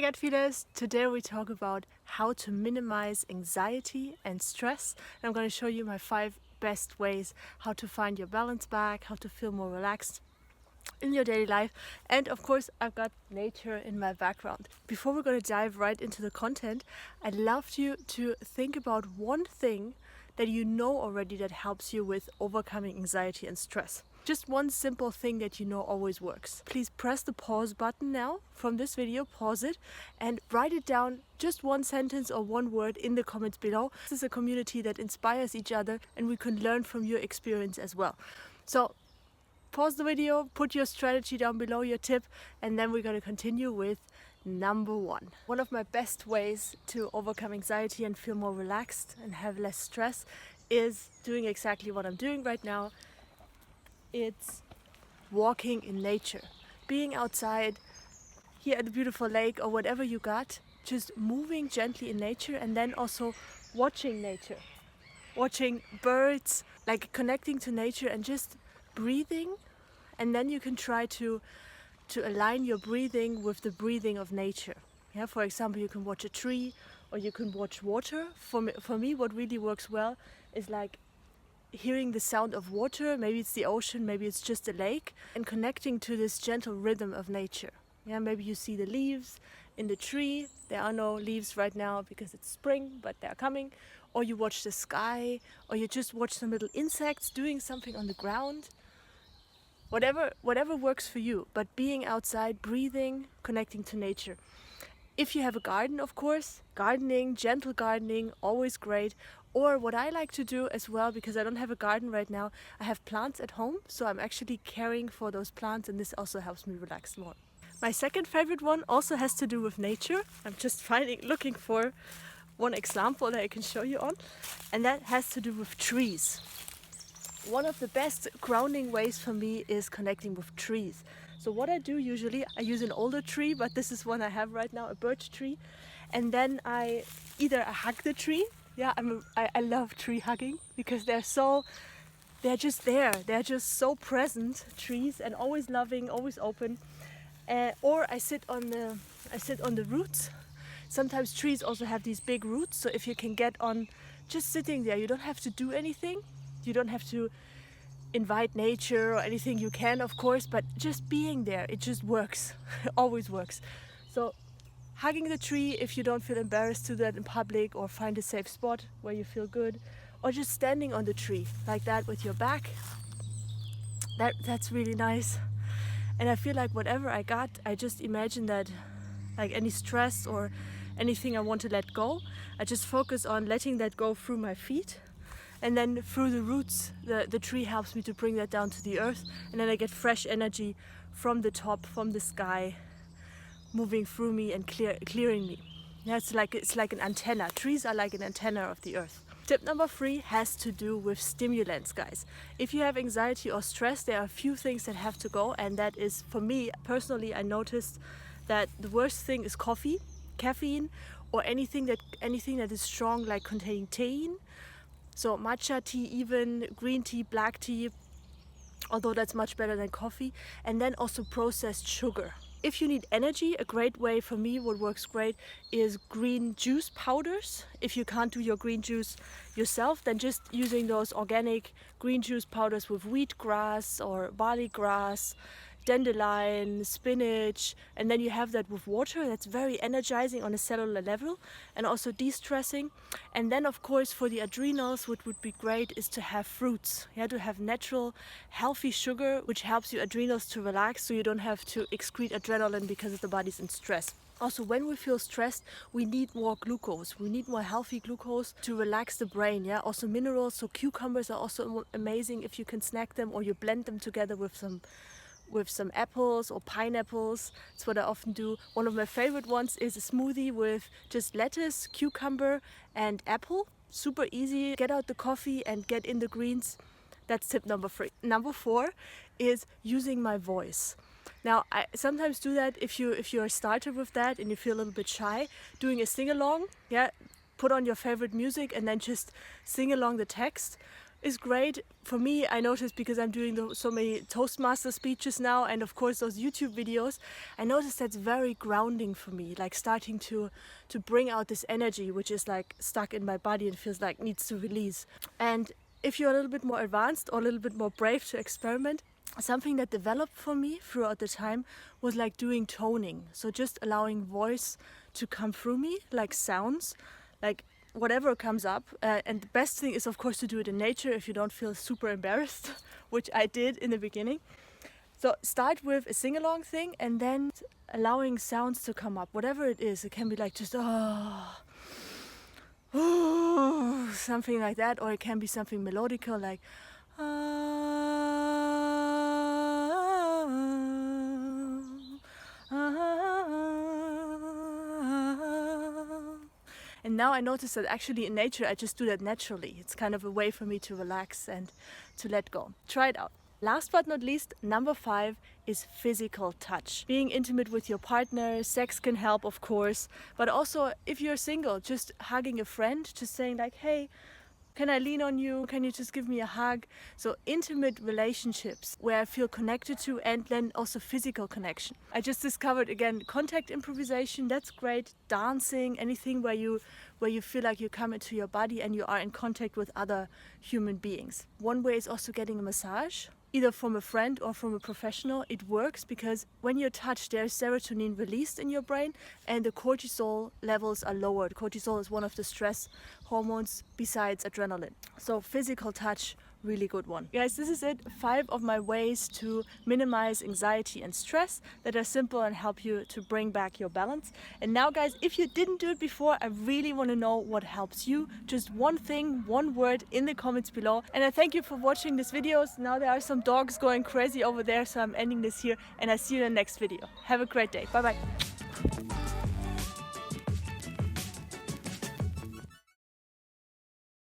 gut feelers, today we talk about how to minimize anxiety and stress. And I'm going to show you my 5 best ways how to find your balance back, how to feel more relaxed in your daily life. And of course, I've got nature in my background. Before we're going to dive right into the content, I'd love you to think about one thing that you know already that helps you with overcoming anxiety and stress. Just one simple thing that you know always works. Please press the pause button now from this video, pause it, and write it down, just one sentence or one word in the comments below. This is a community that inspires each other and we can learn from your experience as well. So pause the video, put your strategy down below, your tip, and then we're going to continue with number 1. One of my best ways to overcome anxiety and feel more relaxed and have less stress is doing exactly what I'm doing right now. It's walking in nature, being outside here at the beautiful lake or whatever you got, just moving gently in nature, and then also watching nature, watching birds, like connecting to nature and just breathing. And then you can try to align your breathing with the breathing of nature. Yeah, for example, you can watch a tree or you can watch water. For me, what really works well is like hearing the sound of water. Maybe it's the ocean, maybe it's just a lake, and connecting to this gentle rhythm of nature. Yeah, maybe you see the leaves in the tree. There are no leaves right now because it's spring, but they're coming. Or you watch the sky, or you just watch some little insects doing something on the ground. Whatever works for you, but being outside, breathing, connecting to nature. If you have a garden, of course, gardening, gentle gardening, always great. Or what I like to do as well, because I don't have a garden right now, I have plants at home, so I'm actually caring for those plants, and this also helps me relax more. My second favorite one also has to do with nature. I'm just looking for one example that I can show you on, and that has to do with trees. One of the best grounding ways for me is connecting with trees. So what I do usually, I use an older tree, but this is one I have right now, a birch tree. And then I hug the tree. Yeah, I love tree hugging because they're just there. They're just so present, trees, and always loving, always open. Or I sit on the roots. Sometimes trees also have these big roots. So if you can get on just sitting there, you don't have to do anything. You don't have to invite nature or anything. You can, of course, but just being there, it just works. It always works. So hugging the tree if you don't feel embarrassed to do that in public, or find a safe spot where you feel good, or just standing on the tree like that with your back. That's really nice. And I feel like whatever I got, I just imagine that, like any stress or anything I want to let go, I just focus on letting that go through my feet. And then through the roots, the tree helps me to bring that down to the earth. And then I get fresh energy from the top, from the sky, moving through me and clearing me. Yeah, it's like an antenna. Trees are like an antenna of the earth. Tip number 3 has to do with stimulants, guys. If you have anxiety or stress, there are a few things that have to go. And that is, for me personally, I noticed that the worst thing is coffee, caffeine, or anything that is strong, like containing caffeine. So matcha tea, even green tea, black tea, although that's much better than coffee. And then also processed sugar. If you need energy, a great way for me, what works great, is green juice powders. If you can't do your green juice yourself, then just using those organic green juice powders with wheatgrass or barley grass, dandelion, spinach, and then you have that with water. That's very energizing on a cellular level and also de-stressing. And then of course for the adrenals, what would be great is to have fruits. Yeah, to have natural healthy sugar, which helps your adrenals to relax, so you don't have to excrete adrenaline because the body's in stress. Also, when we feel stressed, we need more glucose. We need more healthy glucose to relax the brain. Yeah, also minerals. So cucumbers are also amazing if you can snack them, or you blend them together with some apples or pineapples. That's what I often do. One of my favorite ones is a smoothie with just lettuce, cucumber, and apple. Super easy. Get out the coffee and get in the greens. That's tip number 3. Number 4 is using my voice. Now, I sometimes do that if you're a starter with that and you feel a little bit shy, doing a sing-along. Yeah, put on your favorite music and then just sing along the text. is great. For me, I noticed, because I'm doing so many Toastmaster speeches now, and of course those YouTube videos, I noticed that's very grounding for me, like starting to bring out this energy which is like stuck in my body and feels like needs to release. And if you're a little bit more advanced or a little bit more brave to experiment, something that developed for me throughout the time was like doing toning. So just allowing voice to come through me, like sounds, like whatever comes up. And the best thing is, of course, to do it in nature if you don't feel super embarrassed, which I did in the beginning. So start with a sing-along thing and then allowing sounds to come up, whatever it is. It can be like just something like that, or it can be something melodical like And now I notice that actually in nature I just do that naturally. It's kind of a way for me to relax and to let go. Try it out. Last but not least, number 5 is physical touch. Being intimate with your partner, sex can help, of course, but also if you're single, just hugging a friend, just saying like, hey, can I lean on you? Can you just give me a hug? So intimate relationships where I feel connected to, and then also physical connection. I just discovered again contact improvisation. That's great. Dancing, anything where you feel like you come into your body and you are in contact with other human beings. One way is also getting a massage, either from a friend or from a professional. It works because when you're touched, there's serotonin released in your brain and the cortisol levels are lowered. Cortisol is one of the stress hormones besides adrenaline. So physical touch, really good one. Guys, this is it. 5 of my ways to minimize anxiety and stress that are simple and help you to bring back your balance. And now guys, if you didn't do it before, I really want to know what helps you. Just one thing, one word in the comments below. And I thank you for watching this video. Now there are some dogs going crazy over there, so I'm ending this here and I see you in the next video. Have a great day. Bye bye.